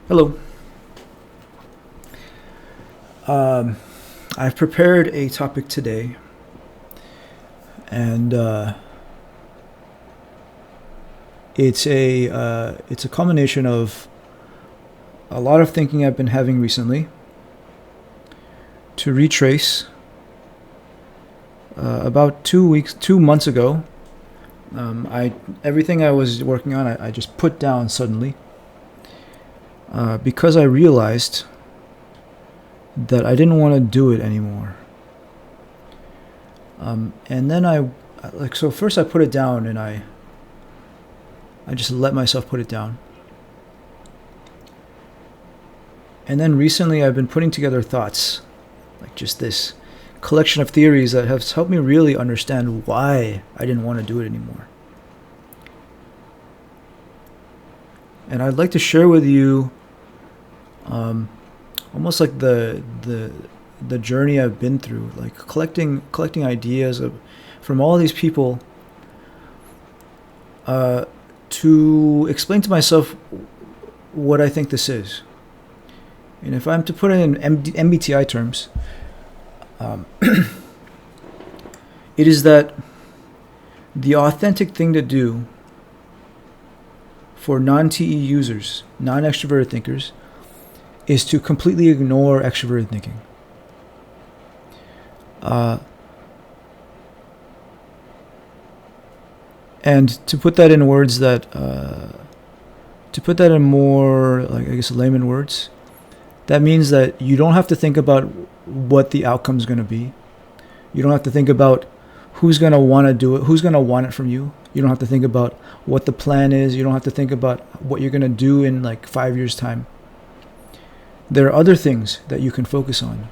Hello. I've prepared a topic today, and it's a culmination of a lot of thinking I've been having recently. To retrace, about 2 months ago, everything I was working on, I just put down suddenly, because I realized that I didn't want to do it anymore. And then so first I put it down, and I just let myself put it down. And then recently I've been putting together thoughts, like just this collection of theories that have helped me really understand why I didn't want to do it anymore. And I'd like to share with you almost like the journey I've been through, like collecting ideas from all these people, to explain to myself what I think this is. And if I'm to put it in MBTI terms, it is that the authentic thing to do for non-TE users, non-extroverted thinkers, is to completely ignore extroverted thinking. And to put that in words to put that in more, like, I guess, layman words, that means that you don't have to think about what the outcome's going to be. You don't have to think about who's going to want to do it, who's going to want it from you. You don't have to think about what the plan is. You don't have to think about what you're going to do in like 5 years' time. There are other things that you can focus on.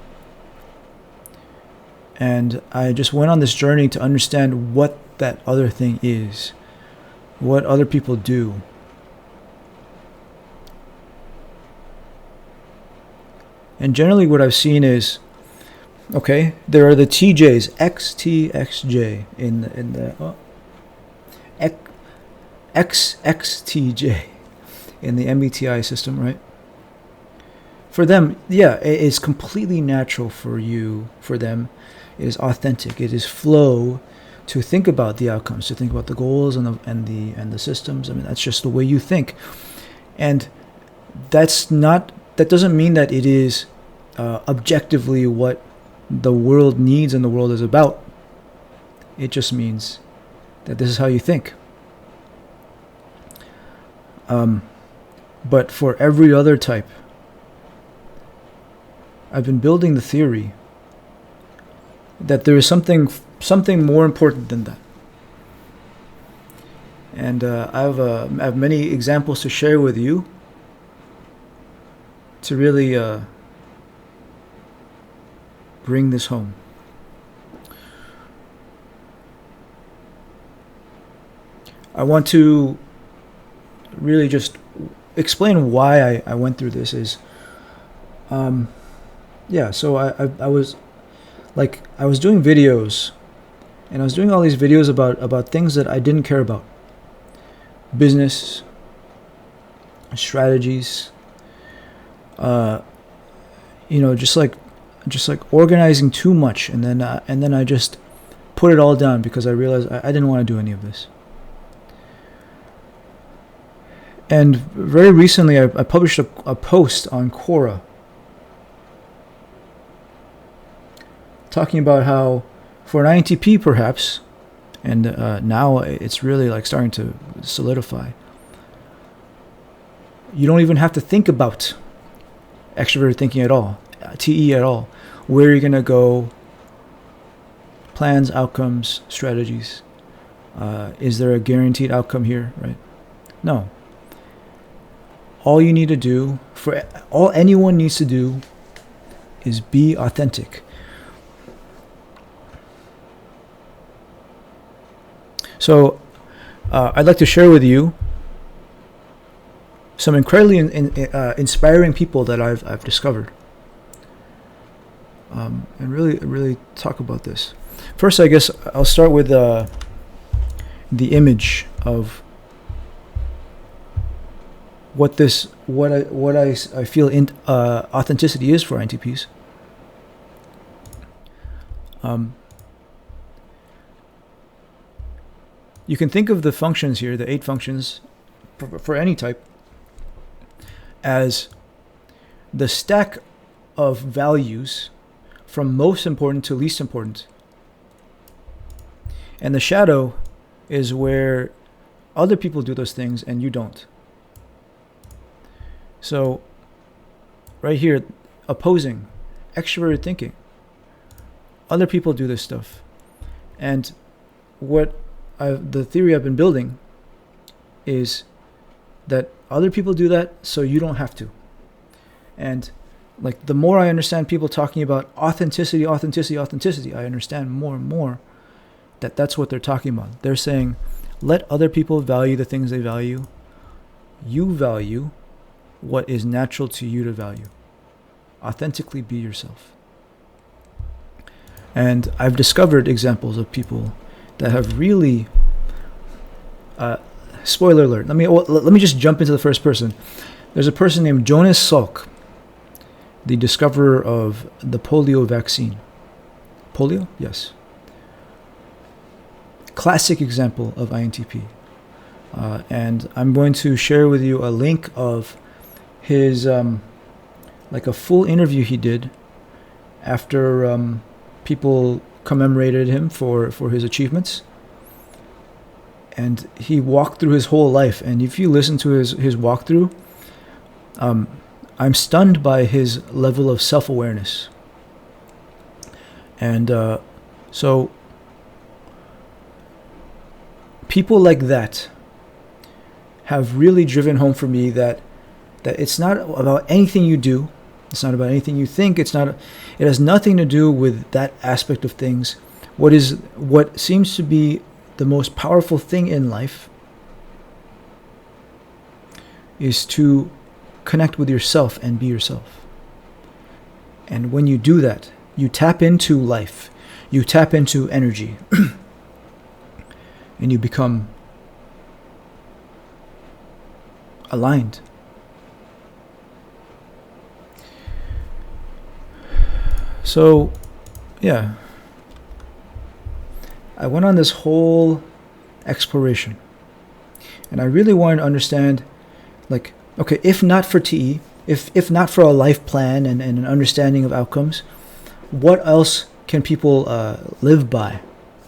And I just went on this journey to understand what that other thing is, what other people do. And generally what I've seen is, okay, there are the TJs, XTXJ in the XXTJ in the MBTI system, right? For them, yeah, it's completely natural for them. It is authentic. It is flow to think about the outcomes, to think about the goals and the systems. I mean, that's just the way you think, and that doesn't mean that it is objectively what the world needs and the world is about. It just means that this is how you think. But for every other type, I've been building the theory that there is something more important than that. And I have many examples to share with you to really bring this home. I want to really just explain why I went through this. So I was doing videos, and I was doing all these videos about things that I didn't care about. Business, strategies, just like organizing too much, and then I just put it all down because I realized I didn't want to do any of this. And very recently I published a post on Quora talking about how for an INTP perhaps, and now it's really like starting to solidify, you don't even have to think about extroverted thinking at all, TE at all. Where you're going to go, plans, outcomes, strategies. Is there a guaranteed outcome here, right? No. All you need to do, all anyone needs to do, is be authentic. So I'd like to share with you some incredibly inspiring people that I've discovered, and really talk about this. First, I guess I'll start with the image of I feel authenticity is for INTPs. You can think of the functions here, the 8 functions for any type, as the stack of values from most important to least important. And the shadow is where other people do those things and you don't. So right here, opposing, extroverted thinking. Other people do this stuff. And the theory I've been building is that other people do that so you don't have to. And like the more I understand people talking about authenticity, I understand more and more that that's what they're talking about. They're saying, let other people value the things they value. You value what is natural to you to value. Authentically be yourself. And I've discovered examples of people that have really, spoiler alert, let me just jump into the first person. There's a person named Jonas Salk, the discoverer of the polio vaccine. Polio? Yes. Classic example of INTP. And I'm going to share with you a link of his, like a full interview he did after people commemorated him for his achievements. And he walked through his whole life. And if you listen to his walkthrough, I'm stunned by his level of self-awareness. And so people like that have really driven home for me that it's not about anything you do. It's not about anything you think. It has nothing to do with that aspect of things. What seems to be the most powerful thing in life is to connect with yourself and be yourself. And when you do that, you tap into life. You tap into energy. And you become aligned. So, yeah. I went on this whole exploration. And I really wanted to understand, like, okay, if not for TE, if not for a life plan and an understanding of outcomes, what else can people live by?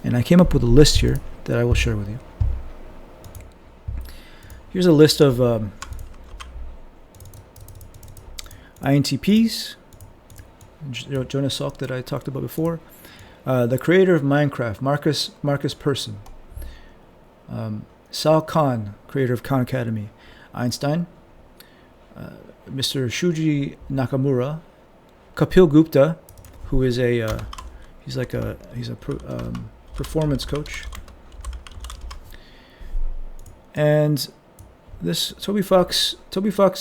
And I came up with a list here that I will share with you. Here's a list of INTPs. Jonas Salk that I talked about before. The creator of Minecraft, Marcus Persson. Sal Khan, creator of Khan Academy. Einstein. Mr. Shuji Nakamura. Kapil Gupta, who is he's a performance coach. And this Toby Fox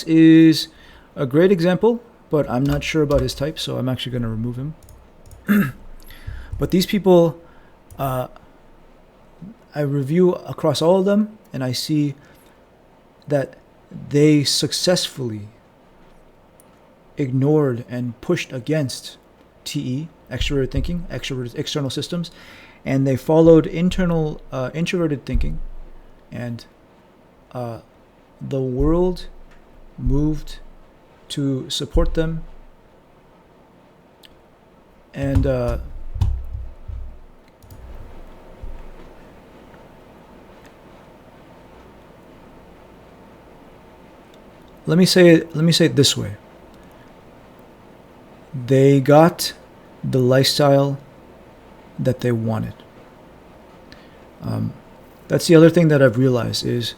is a great example, but I'm not sure about his type, so I'm actually going to remove him. But these people, I review across all of them, and I see that they successfully ignored and pushed against TE, extroverted thinking, external systems, and they followed introverted thinking, and the world moved to support them. And let me say it this way. They got the lifestyle that they wanted. That's the other thing that I've realized is,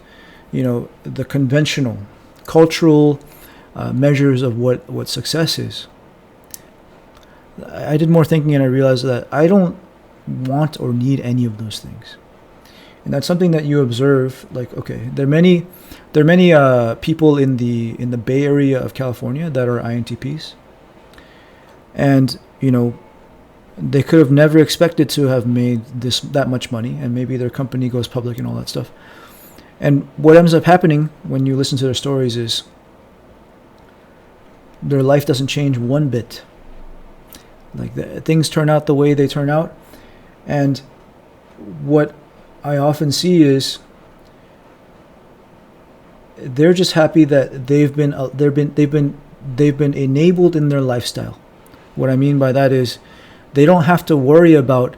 the conventional, cultural measures of what success is. I did more thinking and I realized that I don't want or need any of those things. And that's something that you observe. Like, okay, there are many people in the Bay Area of California that are INTPs, and they could have never expected to have made that much money, and maybe their company goes public and all that stuff. And what ends up happening when you listen to their stories is their life doesn't change one bit. Like things turn out the way they turn out, and what I often see is they're just happy that they've been enabled in their lifestyle. What I mean by that is they don't have to worry about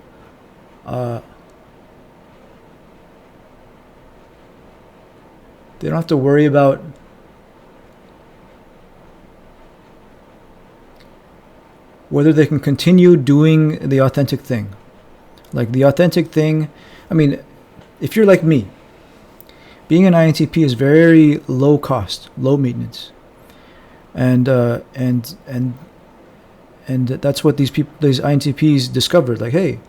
whether they can continue doing the authentic thing. Like the authentic thing, I mean, if you're like me, being an INTP is very low cost, low maintenance, and that's what these INTPs discovered. Like, hey,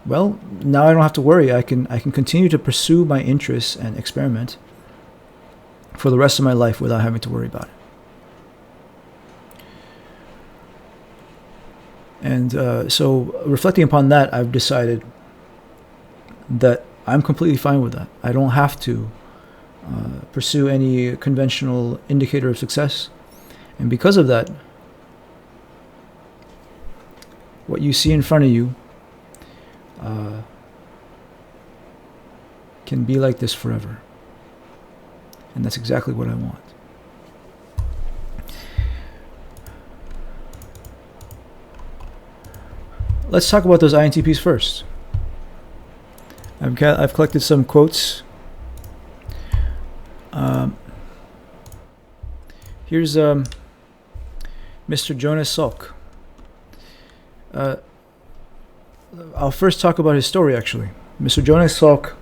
well, now I don't have to worry. I can continue to pursue my interests and experiment for the rest of my life without having to worry about it. And so reflecting upon that, I've decided that I'm completely fine with that. I don't have to pursue any conventional indicator of success. And because of that, what you see in front of you can be like this forever. And that's exactly what I want. Let's talk about those INTPs first. I've collected some quotes. Here's Mr. Jonas Salk. I'll first talk about his story, actually. Mr. Jonas Salk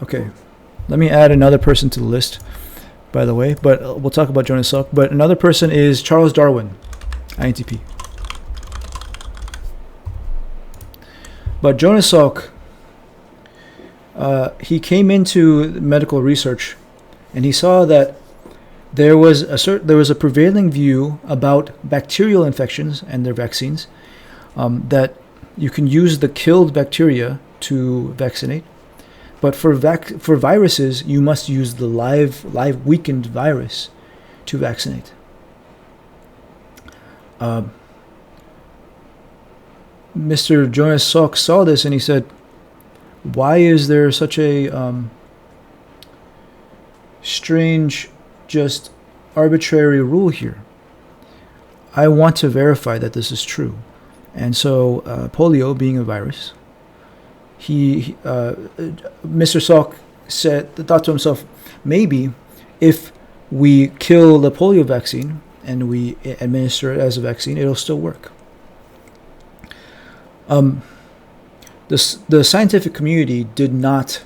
okay. Let me add another person to the list, by the way, but we'll talk about Jonas Salk. But another person is Charles Darwin, INTP. But Jonas Salk, he came into medical research, and he saw that there was a prevailing view about bacterial infections and their vaccines, that you can use the killed bacteria to vaccinate, but for viruses you must use the live weakened virus to vaccinate. Mr. Jonas Salk saw this and he said, why is there such a strange, just arbitrary rule here? I want to verify that this is true. And so polio being a virus, Mr. Salk thought to himself, maybe if we kill the polio vaccine and we administer it as a vaccine, it'll still work. The scientific community did not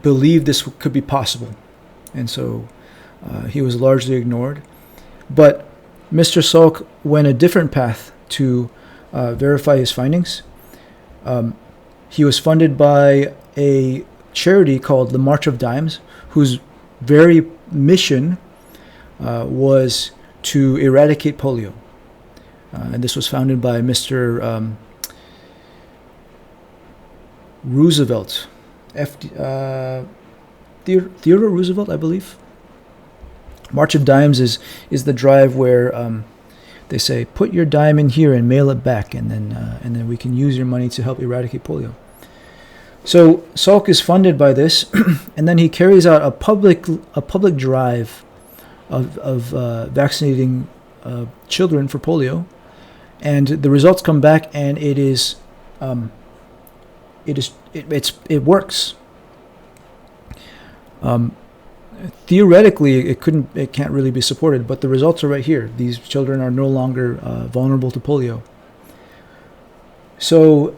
believe this could be possible, and so he was largely ignored. But Mr. Salk went a different path to verify his findings. He was funded by a charity called the March of Dimes, whose very mission was to eradicate polio. And this was founded by Mr. Roosevelt, Theodore Roosevelt, I believe. March of Dimes is the drive where they say, put your dime in here and mail it back, and then we can use your money to help eradicate polio. So Salk is funded by this, and then he carries out a public drive of vaccinating children for polio, and the results come back, and it works. Theoretically, it can't really be supported, but the results are right here. These children are no longer vulnerable to polio. So,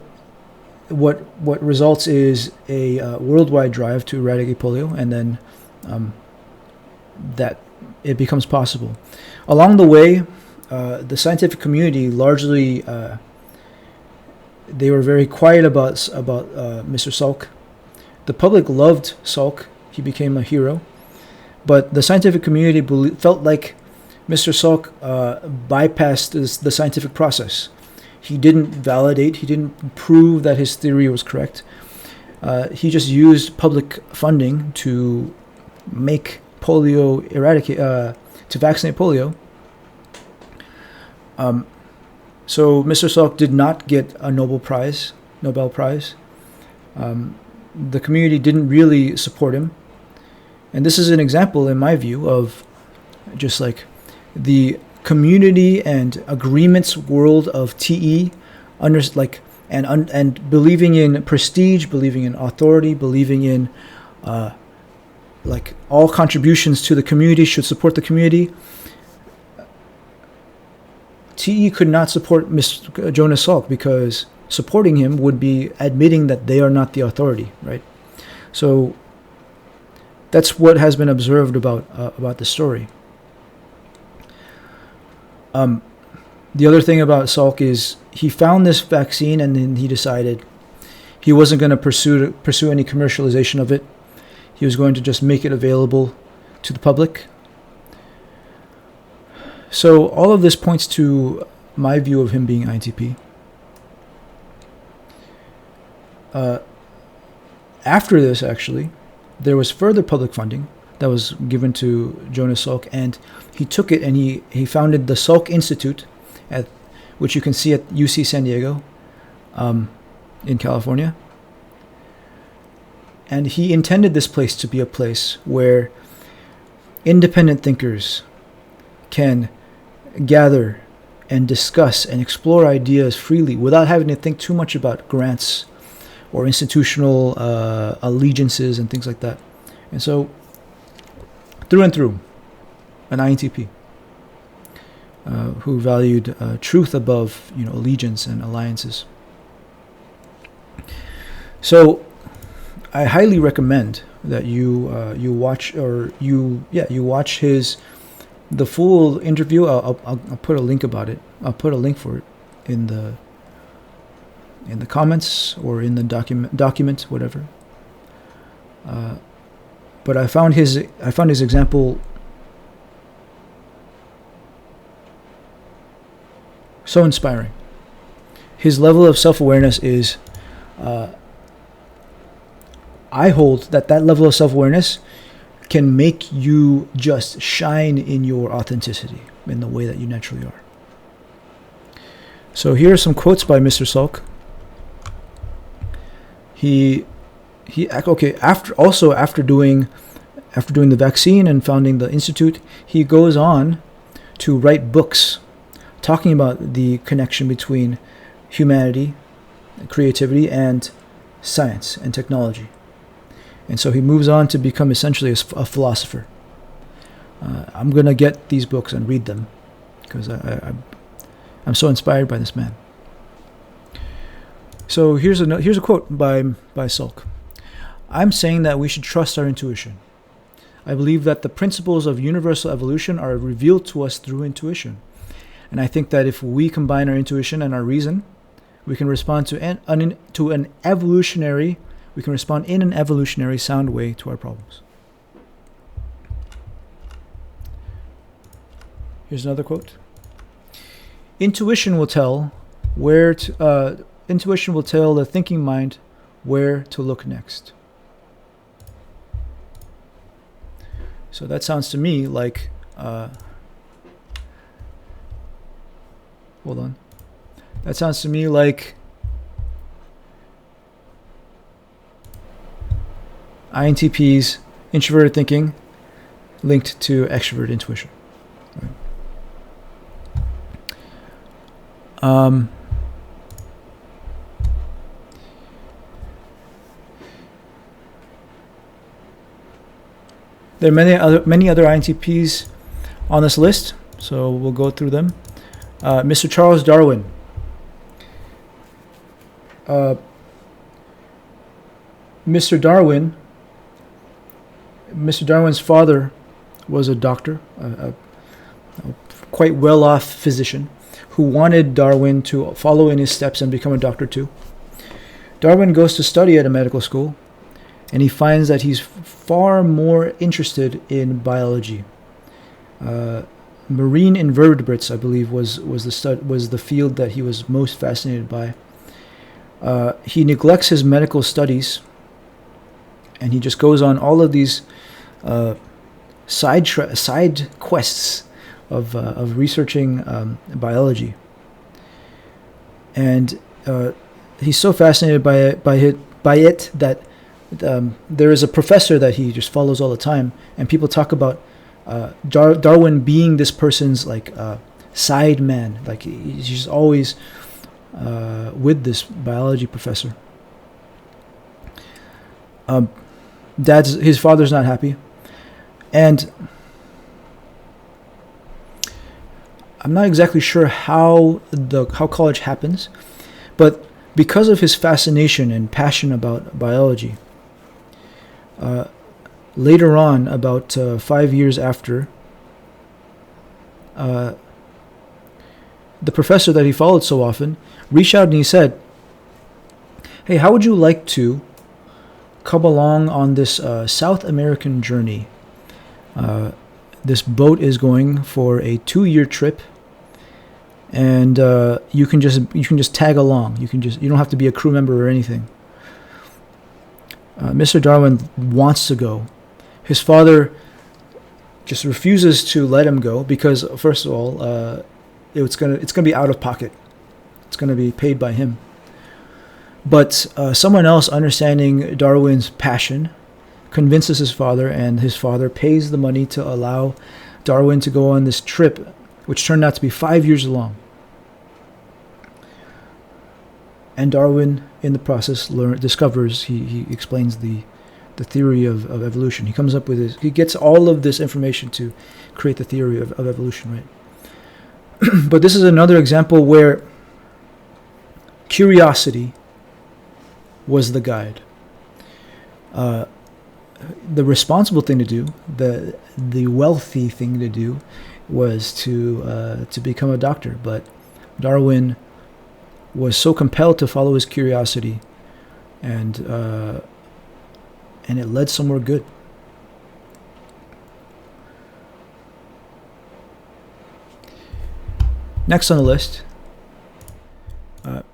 what results is a worldwide drive to eradicate polio, and then that it becomes possible. Along the way, the scientific community largely they were very quiet about Mr. Salk. The public loved Salk; he became a hero. But the scientific community felt like Mr. Salk bypassed the scientific process. He didn't validate, he didn't prove that his theory was correct. He just used public funding to make polio to vaccinate polio. So Mr. Salk did not get a Nobel Prize. The community didn't really support him. And this is an example, in my view, of just like the community and agreements world of TE, and believing in prestige, believing in authority, believing in like all contributions to the community should support the community. TE could not support Mr. Jonas Salk because supporting him would be admitting that they are not the authority, right? So that's what has been observed about the story. The other thing about Salk is he found this vaccine and then he decided he wasn't going to pursue any commercialization of it. He was going to just make it available to the public. So all of this points to my view of him being INTP. After this, actually, there was further public funding that was given to Jonas Salk, and he took it and he founded the Salk Institute, which you can see at UC San Diego in California. And he intended this place to be a place where independent thinkers can gather and discuss and explore ideas freely without having to think too much about grants or institutional allegiances and things like that. And so, through and through, an INTP who valued truth above, allegiance and alliances. So, I highly recommend that you watch the full interview. I'll put a link about it. I'll put a link for it in the comments or in the document, whatever. But I found his example so inspiring. His level of self-awareness is, I hold that level of self-awareness can make you just shine in your authenticity in the way that you naturally are. So here are some quotes by Mr. Salk. After doing the vaccine and founding the institute, he goes on to write books talking about the connection between humanity, creativity, and science and technology. And so he moves on to become essentially a philosopher. I'm going to get these books and read them because I'm so inspired by this man. So here's a quote by Salk. I'm saying that we should trust our intuition. I believe that the principles of universal evolution are revealed to us through intuition. And I think that if we combine our intuition and our reason, we can respond in an evolutionary sound way to our problems. Here's another quote. Intuition will tell the thinking mind where to look next. So that sounds to me like hold on. That sounds to me like INTP's introverted thinking linked to extroverted intuition. Right. There are many other INTPs on this list, so we'll go through them. Mr. Charles Darwin. Mr. Darwin's father was a doctor, a quite well-off physician, who wanted Darwin to follow in his steps and become a doctor too. Darwin goes to study at a medical school, and he finds that he's far more interested in biology. marine invertebrates, I believe, was the field that he was most fascinated by. He neglects his medical studies, and he just goes on all of these side quests of researching biology, and he's so fascinated by it that there is a professor that he just follows all the time, and people talk about Darwin being this person's like side man, like he's just always with this biology professor. His father's not happy, and I'm not exactly sure how college happens, but because of his fascination and passion about biology, later on, about 5 years after, the professor that he followed so often reached out and he said, "Hey, how would you like to come along on this South American journey? This boat is going for a 2-year trip, and you can just tag along. You don't have to be a crew member or anything." Mr. Darwin wants to go. His father just refuses to let him go because, first of all, it's gonna be out of pocket. It's gonna be paid by him. But someone else, understanding Darwin's passion, convinces his father, and his father pays the money to allow Darwin to go on this trip, which turned out to be 5 years long. And Darwin, in the process, discovers, he explains the theory of evolution. He comes up with he gets all of this information to create the theory of evolution, right? But this is another example where curiosity was the guide. The responsible thing to do, the wealthy thing to do, was to become a doctor. But Darwin was so compelled to follow his curiosity, and it led somewhere good. Next on the list,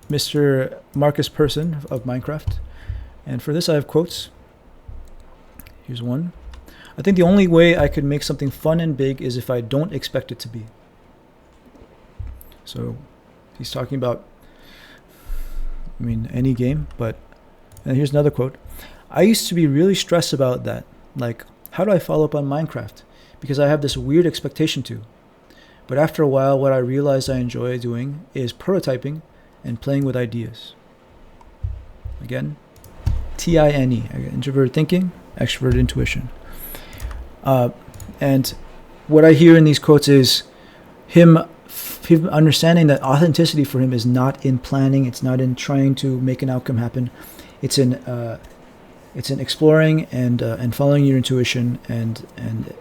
Mr. Marcus Persson of Minecraft. And for this I have quotes. Here's one. "I think the only way I could make something fun and big is if I don't expect it to be." So he's talking about, any game, but... And here's another quote. "I used to be really stressed about that. Like, how do I follow up on Minecraft? Because I have this weird expectation to. But after a while, what I realized I enjoy doing is prototyping and playing with ideas." Again, TINE, introverted thinking, extroverted intuition. And what I hear in these quotes is him understanding that authenticity for him is not in planning. It's not in trying to make an outcome happen. It's in exploring and following your intuition and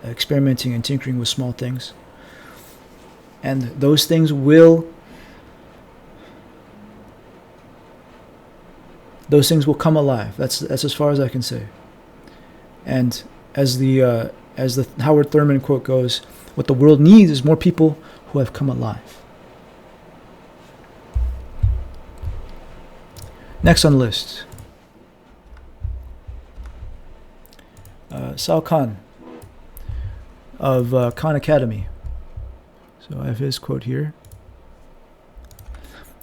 experimenting and tinkering with small things. And those things will come alive. That's as far as I can say. And as the Howard Thurman quote goes, what the world needs is more people who have come alive. Next on the list, Sal Khan of Khan Academy. So I have his quote here.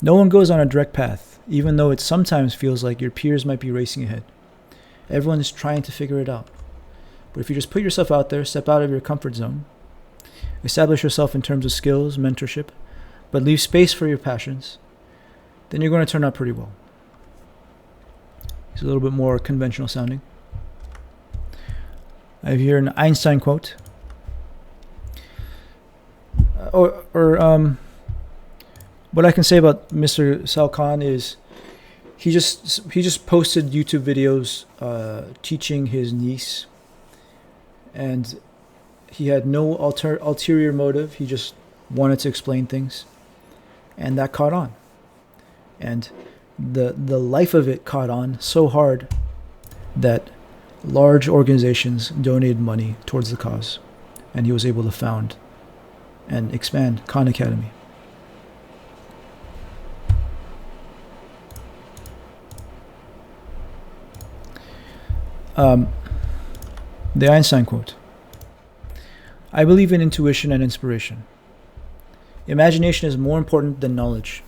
"No one goes on a direct path, even though it sometimes feels like your peers might be racing ahead. Everyone is trying to figure it out. But if you just put yourself out there, step out of your comfort zone, establish yourself in terms of skills, mentorship, but leave space for your passions, then you're going to turn out pretty well." He's a little bit more conventional sounding. I have here an Einstein quote. What I can say about Mr. Sal Khan is he just posted YouTube videos teaching his niece, and he had no ulterior motive. He just wanted to explain things, and that caught on. And the life of it caught on so hard that large organizations donated money towards the cause, and he was able to found and expand Khan Academy. The Einstein quote. I believe in intuition and inspiration. Imagination is more important than knowledge.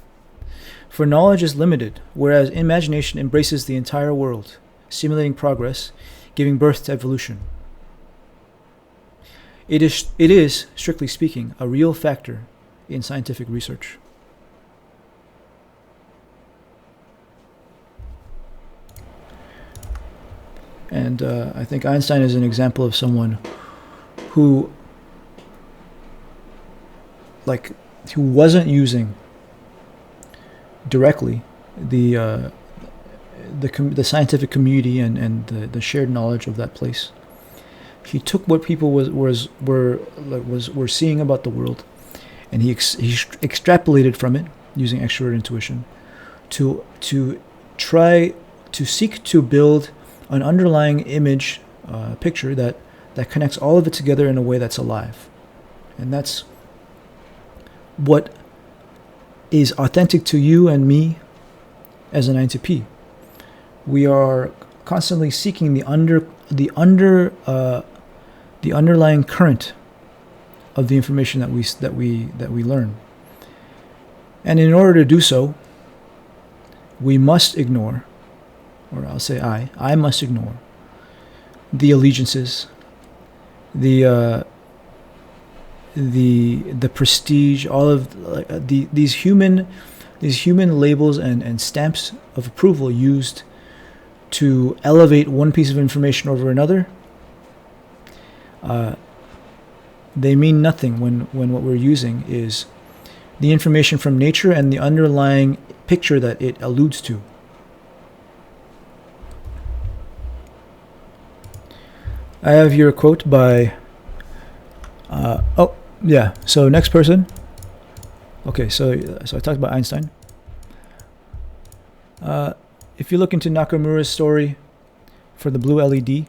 For knowledge is limited, whereas imagination embraces the entire world, stimulating progress, giving birth to evolution. It is, strictly speaking, a real factor in scientific research. And I think Einstein is an example of someone who wasn't using directly the scientific community and the shared knowledge of that place. He took what people were seeing about the world, and he extrapolated from it using extrovert intuition to try to seek to build an underlying image picture that connects all of it together in a way that's alive. And that's what is authentic to you and me as an INTP. We are constantly seeking the underlying current of the information that we learn. And in order to do so, we must ignore, or I'll say I must ignore the allegiances, the prestige, all of these human labels and stamps of approval used to elevate one piece of information over another. They mean nothing when what we're using is the information from nature and the underlying picture that it alludes to. I have here a quote by so next person. Okay, so I talked about Einstein. If you look into Nakamura's story for the blue LED,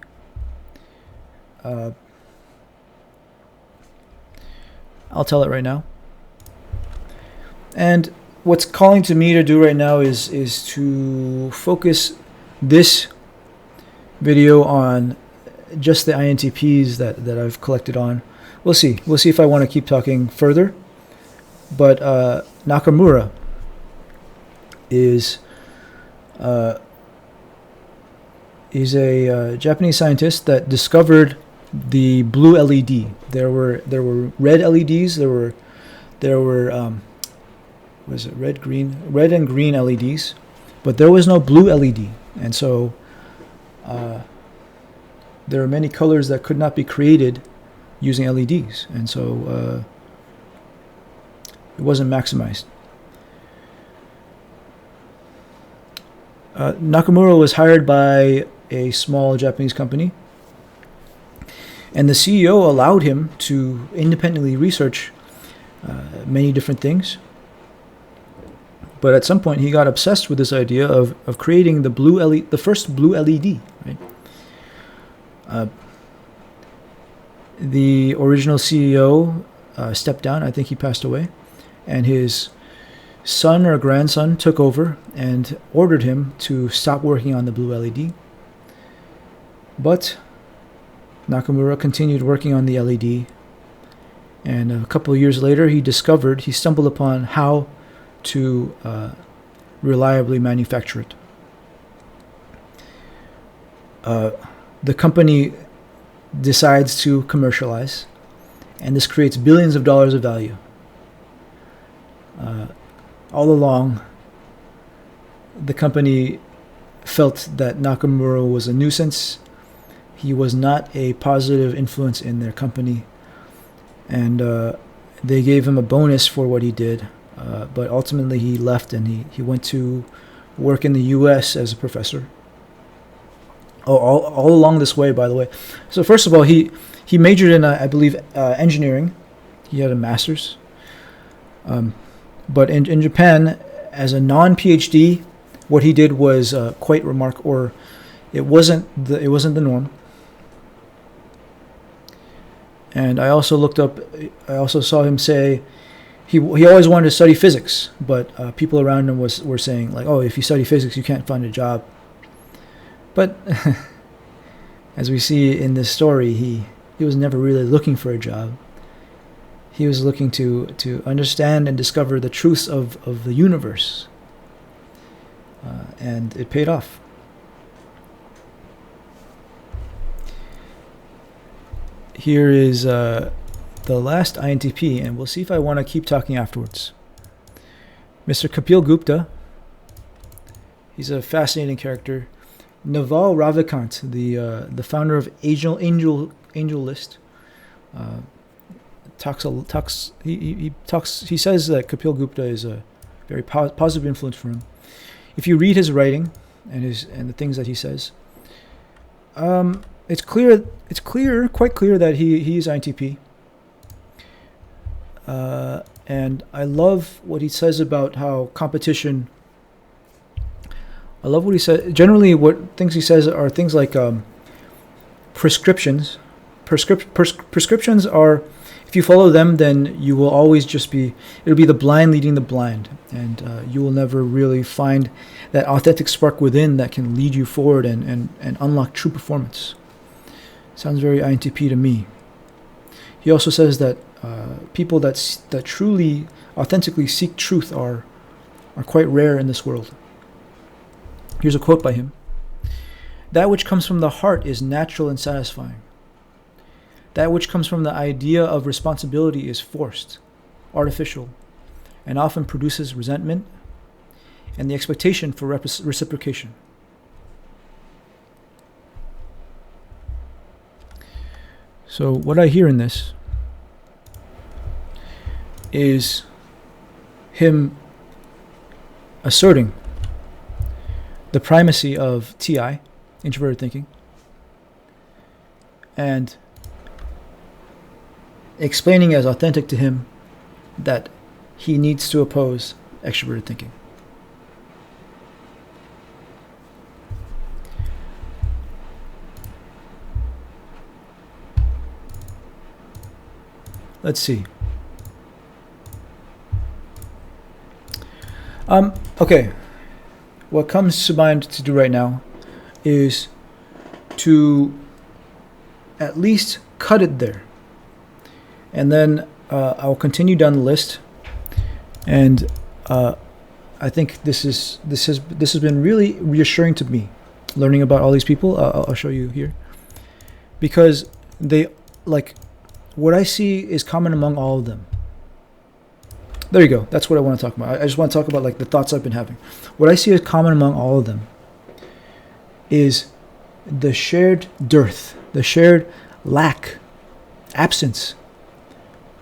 I'll tell it right now. And what's calling to me to do right now is to focus this video on just the INTPs that I've collected on. We'll see if I want to keep talking further. But Nakamura is he's a Japanese scientist that discovered the blue LED. There were red LEDs. There were red and green LEDs, but there was no blue LED, and so there are many colors that could not be created using LEDs, and so it wasn't maximized. Nakamura was hired by a small Japanese company, and the CEO allowed him to independently research many different things. But at some point, he got obsessed with this idea of creating the blue LED, the first blue LED. Right? The original CEO stepped down. I think he passed away, and his son or grandson took over and ordered him to stop working on the blue LED. But Nakamura continued working on the LED, and a couple of years later, he stumbled upon how to reliably manufacture it. The company decides to commercialize, and this creates billions of dollars of value. All along, the company felt that Nakamura was a nuisance. He was not a positive influence in their company, and they gave him a bonus for what he did. But ultimately he left, and he went to work in the U.S. as a professor. All along this way, by the way. So first of all, he majored in, I believe, engineering. He had a master's. But in Japan, as a non-PhD, what he did was quite remarkable, or it wasn't the norm. And I also looked up. I also saw him say he always wanted to study physics, but people around him were saying like, oh, if you study physics, you can't find a job. But as we see in this story, he was never really looking for a job. He was looking to understand and discover the truths of the universe. And it paid off. Here is the last INTP, and we'll see if I want to keep talking afterwards. Mr. Kapil Gupta. He's a fascinating character. Naval Ravikant, the founder of Angel List, he says that Kapil Gupta is a very positive influence for him. If you read his writing and the things that he says, it's quite clear that he's INTP. And I love what he says about how competition. I love what he said. Generally, what things he says are things like prescriptions. Prescriptions are, if you follow them, then you will always it'll be the blind leading the blind, and you will never really find that authentic spark within that can lead you forward and unlock true performance. Sounds very INTP to me. He also says that people that truly, authentically seek truth are quite rare in this world. Here's a quote by him. That which comes from the heart is natural and satisfying. That which comes from the idea of responsibility is forced, artificial, and often produces resentment and the expectation for reciprocation. So what I hear in this is him asserting the primacy of TI, introverted thinking, and explaining as authentic to him that he needs to oppose extroverted thinking. Let's see. Okay. What comes to mind to do right now is to at least cut it there. And then I'll continue down the list. And I think this has been really reassuring to me, learning about all these people. I'll show you here. Because they, like, what I see is common among all of them. There you go. That's what I want to talk about. I just want to talk about like the thoughts I've been having. What I see as common among all of them is the shared dearth, the shared lack, absence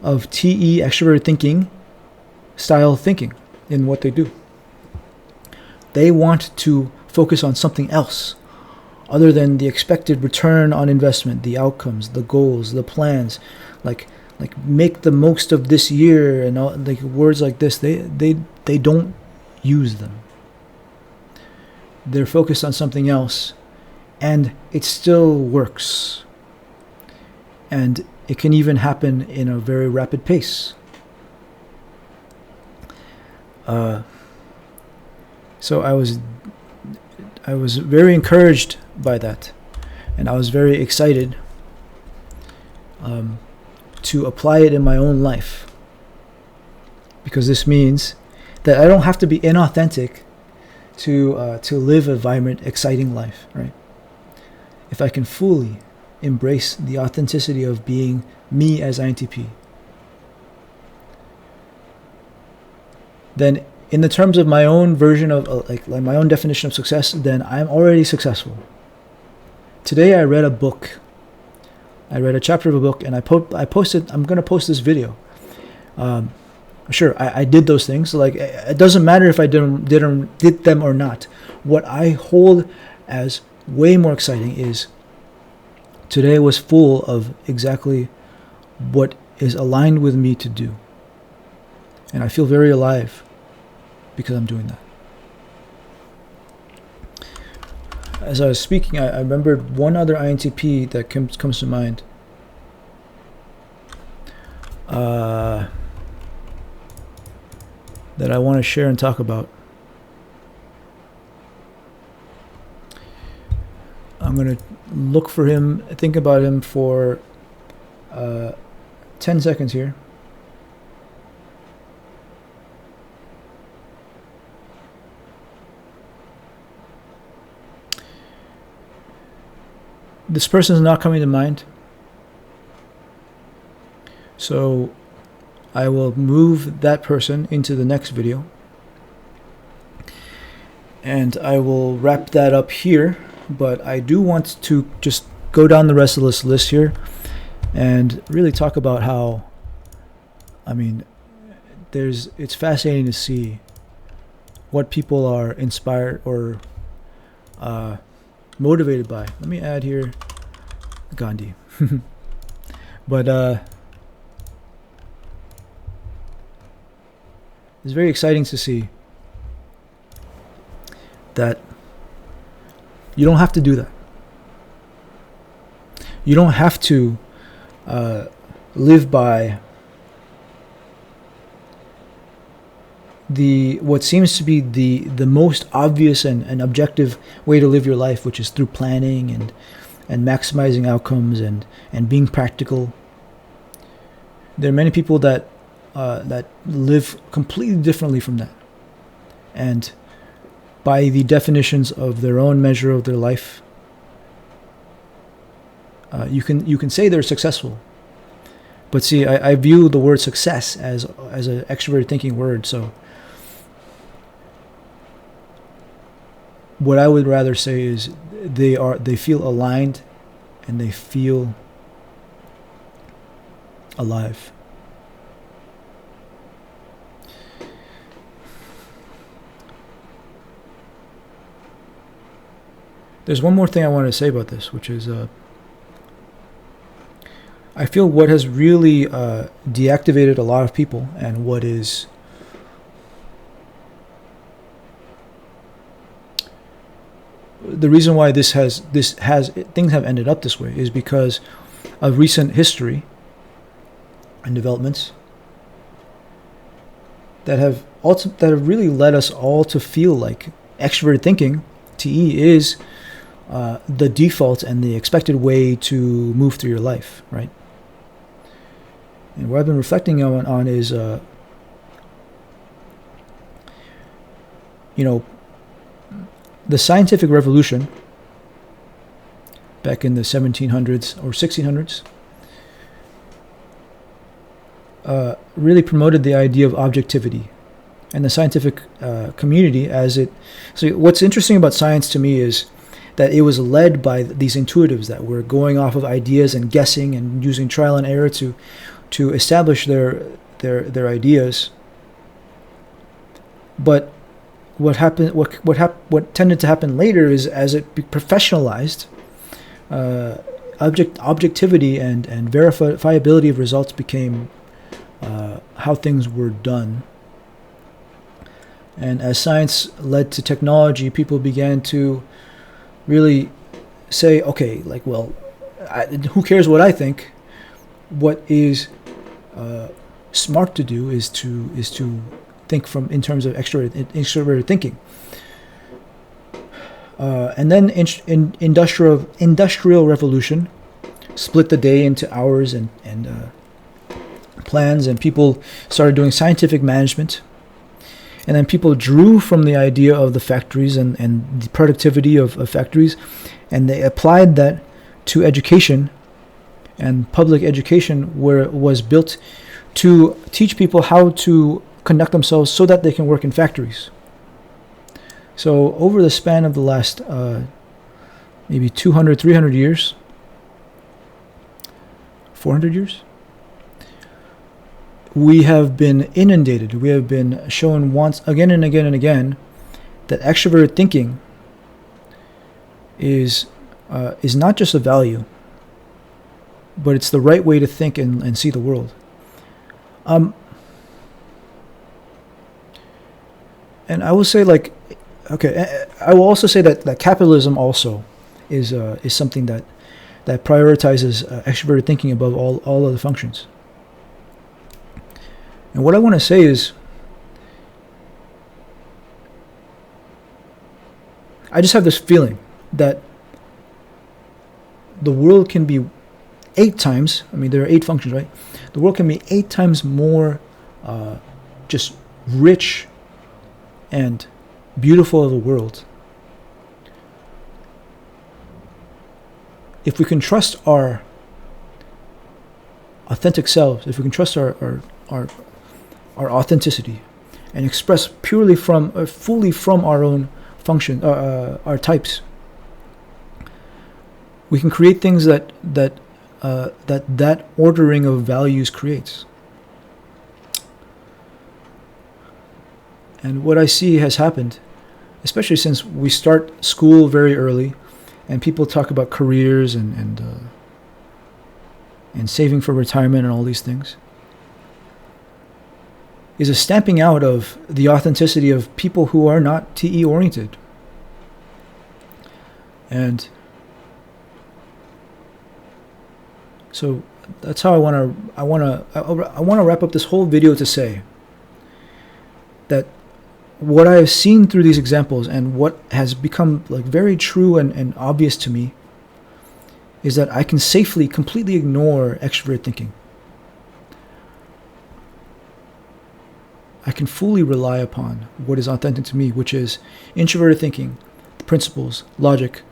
of TE, extroverted thinking, style thinking in what they do. They want to focus on something else other than the expected return on investment, the outcomes, the goals, the plans, like make the most of this year, and all, like words like this. They don't use them. They're focused on something else, and it still works. And it can even happen in a very rapid pace. So I was very encouraged by that, and I was very excited to apply it in my own life, because this means that I don't have to be inauthentic to live a vibrant, exciting life, right? If I can fully embrace the authenticity of being me as INTP, then in the terms of my own version of like my own definition of success, then I'm already successful. Today I read a book. I read a chapter of a book, and I posted. I'm going to post this video. Sure, I did those things. So like, it doesn't matter if I did them or not. What I hold as way more exciting is today was full of exactly what is aligned with me to do, and I feel very alive because I'm doing that. As I was speaking, I remembered one other INTP that comes to mind. that I want to share and talk about. I'm going to look for him, think about him for 10 seconds here. This person is not coming to mind. So I will move that person into the next video. And I will wrap that up here. But I do want to just go down the rest of this list here and really talk about how, I mean, it's fascinating to see what people are inspired or motivated by. Let me add here Gandhi. But it's very exciting to see that you don't have to do that. You don't have to live by what seems to be the most obvious and objective way to live your life, which is through planning and maximizing outcomes and being practical. There are many people that live completely differently from that, and by the definitions of their own measure of their life, you can say they're successful. But see, I view the word success as an extroverted thinking word. So what I would rather say is they feel aligned and they feel alive. There's one more thing I want to say about this, which is I feel what has really deactivated a lot of people, and what is the reason why things have ended up this way, is because of recent history and developments that have really led us all to feel like extroverted thinking, TE, is the default and the expected way to move through your life, right? And what I've been reflecting on is, the scientific revolution back in the 1700s or 1600s really promoted the idea of objectivity, and the scientific community as it. So what's interesting about science to me is that it was led by these intuitives that were going off of ideas and guessing and using trial and error to establish their ideas. But what tended to happen later is, as it professionalized, objectivity and verifiability of results became how things were done. And as science led to technology, people began to really say, okay, like, well, who cares what I think? What is smart to do is to think in terms of extroverted thinking. And then industrial revolution split the day into hours and plans, and people started doing scientific management. And then people drew from the idea of the factories and the productivity of factories, and they applied that to education. And public education was built to teach people how to conduct themselves so that they can work in factories. So over the span of the last maybe 200, 300 years, 400 years, we have been inundated, we have been shown once again and again and again that extroverted thinking is not just a value, but it's the right way to think and see the world. And I will say, like, okay, I will also say that capitalism also is something that prioritizes extroverted thinking above all other functions. And what I want to say is, I just have this feeling that the world can be 8 times, I mean, there are 8 functions, right? The world can be 8 times more just rich and beautiful of a world if we can trust our authentic selves, if we can trust our authenticity and express purely from, fully from our own function, our types, we can create things that ordering of values creates. And what I see has happened, especially since we start school very early, and people talk about careers and saving for retirement and all these things, is a stamping out of the authenticity of people who are not TE oriented. And so that's how I want to wrap up this whole video to say that what I have seen through these examples and what has become like very true and obvious to me is that I can safely, completely ignore extrovert thinking. I can fully rely upon what is authentic to me, which is introverted thinking, principles, logic,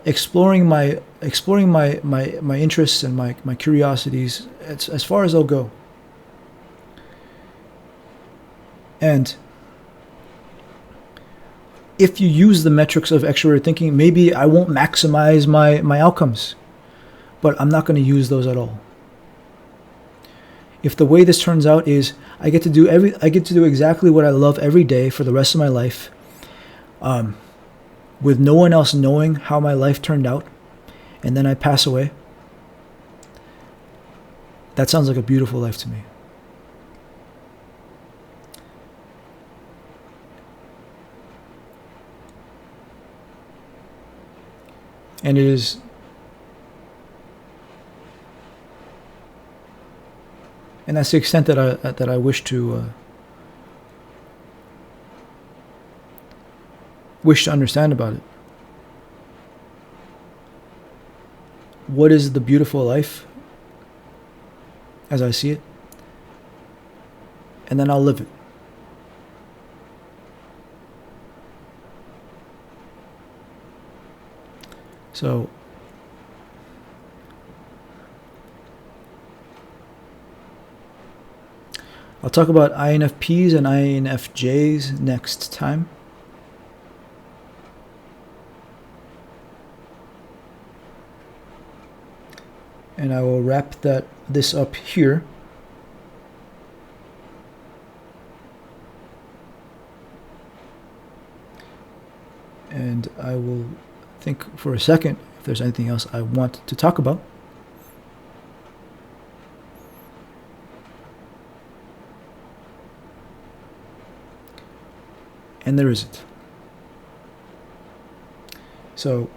exploring my interests and my curiosities as far as they'll go. And if you use the metrics of extroverted thinking, maybe I won't maximize my outcomes, but I'm not going to use those at all. If the way this turns out is I get to do exactly what I love every day for the rest of my life, with no one else knowing how my life turned out, and then I pass away, that sounds like a beautiful life to me. And it is and that's the extent that I wish to understand about it. What is the beautiful life as I see it? And then I'll live it. So I'll talk about INFPs and INFJs next time. And I will wrap this up here. And I will think for a second if there's anything else I want to talk about. And there isn't. So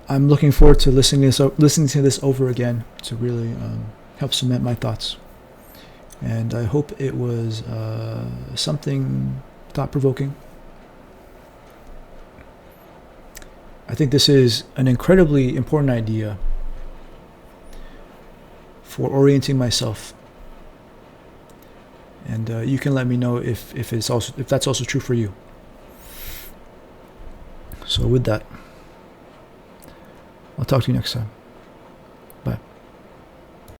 I'm looking forward to listening to this over again to really help cement my thoughts. And I hope it was something thought-provoking. I think this is an incredibly important idea for orienting myself. And you can let me know if that's also true for you. So with that, I'll talk to you next time.